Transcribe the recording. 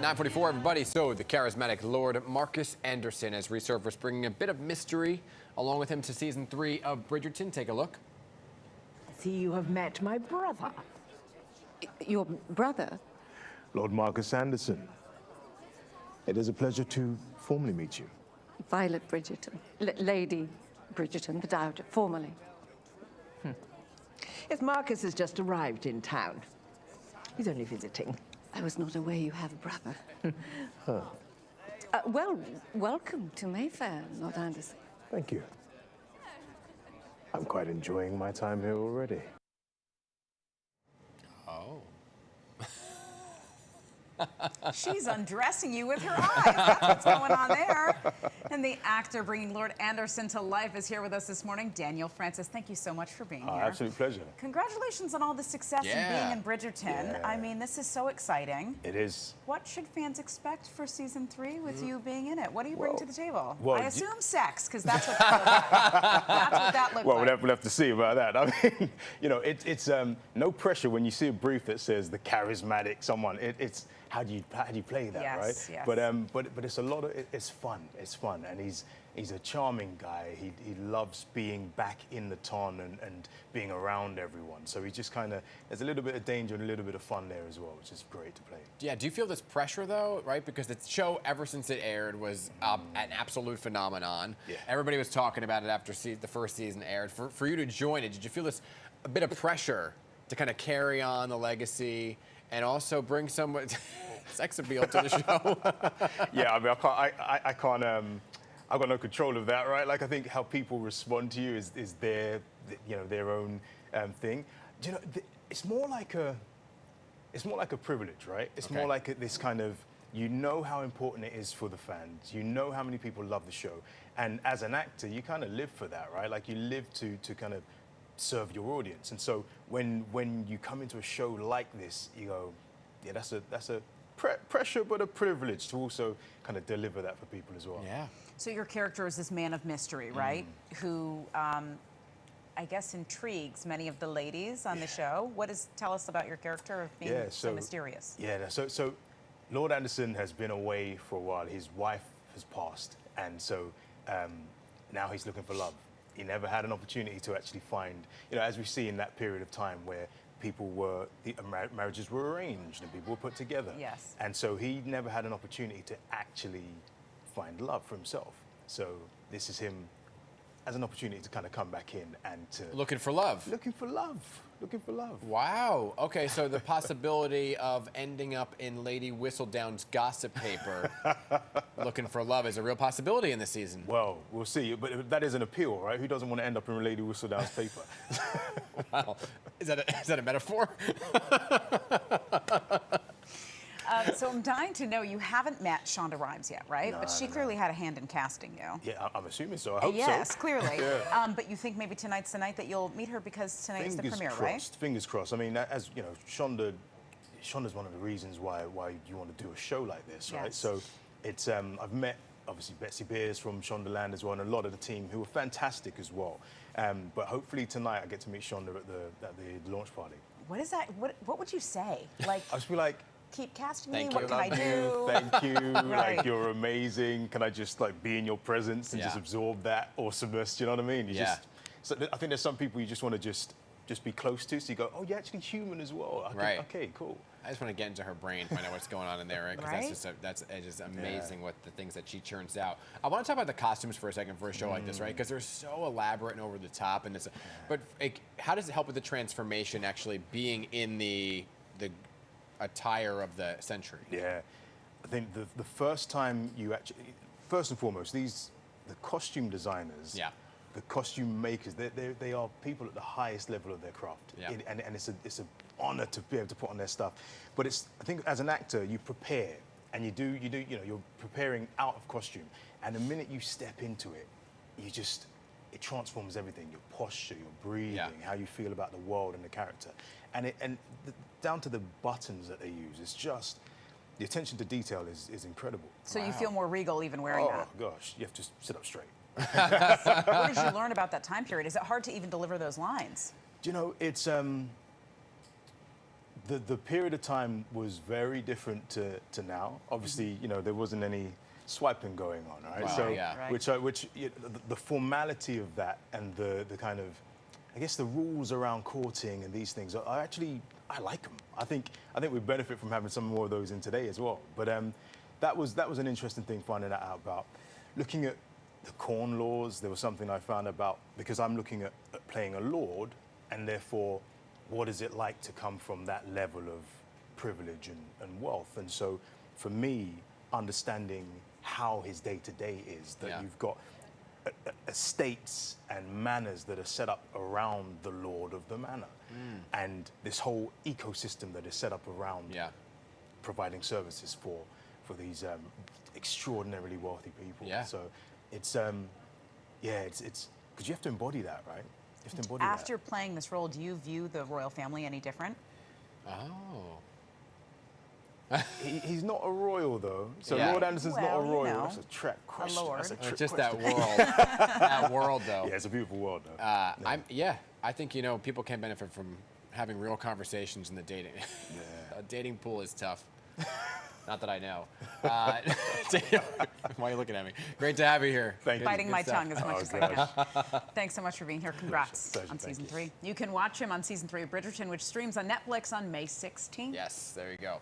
9:44, everybody. So the charismatic Lord Marcus Anderson has resurfaced, bringing a bit of mystery along with him to season 3 of Bridgerton. Take a look. See, you have met my brother. Your brother? Lord Marcus Anderson. It is a pleasure to formally meet you. Violet Bridgerton. Lady Bridgerton, but out formally. Yes, Marcus has just arrived in town. He's only visiting. I was not aware you have a brother. Well, welcome to Mayfair, Lord Anderson. Thank you. I'm quite enjoying my time here already. Oh. She's undressing you with her eyes. That's what's going on there. And the actor bringing Lord Anderson to life is here with us this morning. Daniel Francis, thank you so much for being here. Absolute pleasure. Congratulations on all the success in being in Bridgerton. Yeah. I mean, this is so exciting. It is. What should fans expect for season 3 with you being in it? What do you bring to the table? Well, I assume sex, because that's what that's what that looked Well, like. we'll have to see about that. I mean, you know, it's no pressure when you see a brief that says the charismatic someone. It's how do you play that, Yes, right? yes. But it's a lot of it's fun. It's fun, and he's a charming guy. He loves being back in the ton and being around everyone. So he just kind of, there's a little bit of danger and a little bit of fun there as well, which is great to play. Yeah, do you feel this pressure, though, right? Because the show, ever since it aired, was an absolute phenomenon. Yeah. Everybody was talking about it after the first season aired. For you to join it, did you feel this a bit of pressure to kind of carry on the legacy and also bring some sex appeal to the show? Yeah, I mean, I can't. I've got no control of that, right? Like, I think how people respond to you is their, you know, their own thing. Do you know, it's more like a privilege, right? It's more like this kind of, you know how important it is for the fans. You know how many people love the show, and as an actor, you kind of live for that, right? Like, you live to kind of serve your audience, and so when you come into a show like this, you go, yeah, that's a pressure, but a privilege to also kind of deliver that for people as well. Yeah. So your character is this man of mystery, right? Who, I guess, intrigues many of the ladies on the show. Tell us about your character of being so mysterious. Yeah, so Lord Anderson has been away for a while. His wife has passed, and so now he's looking for love. He never had an opportunity to actually find, you know, as we see in that period of time where marriages were arranged and people were put together. Yes. And so he never had an opportunity to actually find love for himself. So this is him as an opportunity to kind of come back in and to... Looking for love. Looking for love. Looking for love. Wow. Okay, so the possibility of ending up in Lady Whistledown's gossip paper looking for love is a real possibility in this season. Well, we'll see. But that is an appeal, right? Who doesn't want to end up in Lady Whistledown's paper? Wow. Is that a metaphor? So I'm dying to know, you haven't met Shonda Rhimes yet, right? No, but she clearly had a hand in casting you. Yeah, I'm assuming so. I hope so. Yes, clearly. Yeah. But you think maybe tonight's the night that you'll meet her, because tonight's the premiere, crossed, right? Fingers crossed. I mean, as you know, Shonda's one of the reasons why you want to do a show like this, right? Yes. So it's I've met obviously Betsy Beers from Shondaland as well, and a lot of the team who were fantastic as well. But hopefully tonight I get to meet Shonda at the launch party. What is that? What would you say? Like, I just be like, keep casting Thank me. you. What can I do? thank you. Right. Like, you're amazing. Can I just like be in your presence and just absorb that awesomeness? Do you know what I mean? So I think there's some people you just want to just be close to. So you go, oh, you're actually human as well. Okay, cool. I just want to get into her brain, find out what's going on in there, right? Because Right? that's just amazing what the things that she churns out. I want to talk about the costumes for a second for a show like this, right? Because they're so elaborate and over the top, and but how does it help with the transformation actually being in the attire of the century? Yeah, I think the first time you actually, first and foremost, the costume designers, the costume makers, they are people at the highest level of their craft, and it's an honor to be able to put on their stuff. But I think as an actor, you prepare, and you know, you're preparing out of costume, and the minute you step into it, it transforms everything. Your posture, your breathing, how you feel about the world and the character, and down to the buttons that they use. It's just, the attention to detail is incredible. So you feel more regal even wearing that? Oh gosh, you have to sit up straight. What did you learn about that time period? Is it hard to even deliver those lines? Do you know, it's The period of time was very different to now. Obviously, you know, there wasn't any swiping going on, right? Wow, so, yeah. which the formality of that and the kind of, I guess, the rules around courting and these things are actually, I like them. I think we benefit from having some more of those in today as well. But that was an interesting thing finding that out about. Looking at the corn laws, there was something I found about, because I'm looking at playing a lord, and therefore, what is it like to come from that level of privilege and wealth? And so, for me, understanding how his day-to-day is, that you've got estates and manors that are set up around the lord of the manor, and this whole ecosystem that is set up around providing services for these extraordinarily wealthy people. Yeah. So it's it's because you have to embody that, right? You have to embody After that. playing this role, do you view the royal family any different? Oh. He's not a royal though, so Yeah. Lord Anderson's not a Well, you royal. know, That's a trick question. lord. That's a trick Just question. that world. That world, though. Yeah, it's a beautiful world, though. I think, you know, people can benefit from having real conversations in the dating. A dating pool is tough. Not that I know. Why are you looking at me? Great to have you here. Thank you. Biting my stuff. tongue as much as I can. Thanks so much for being here. Congrats Pleasure. on Thank season you. 3. You can watch him on season 3 of Bridgerton, which streams on Netflix on May 16th. Yes, there you go.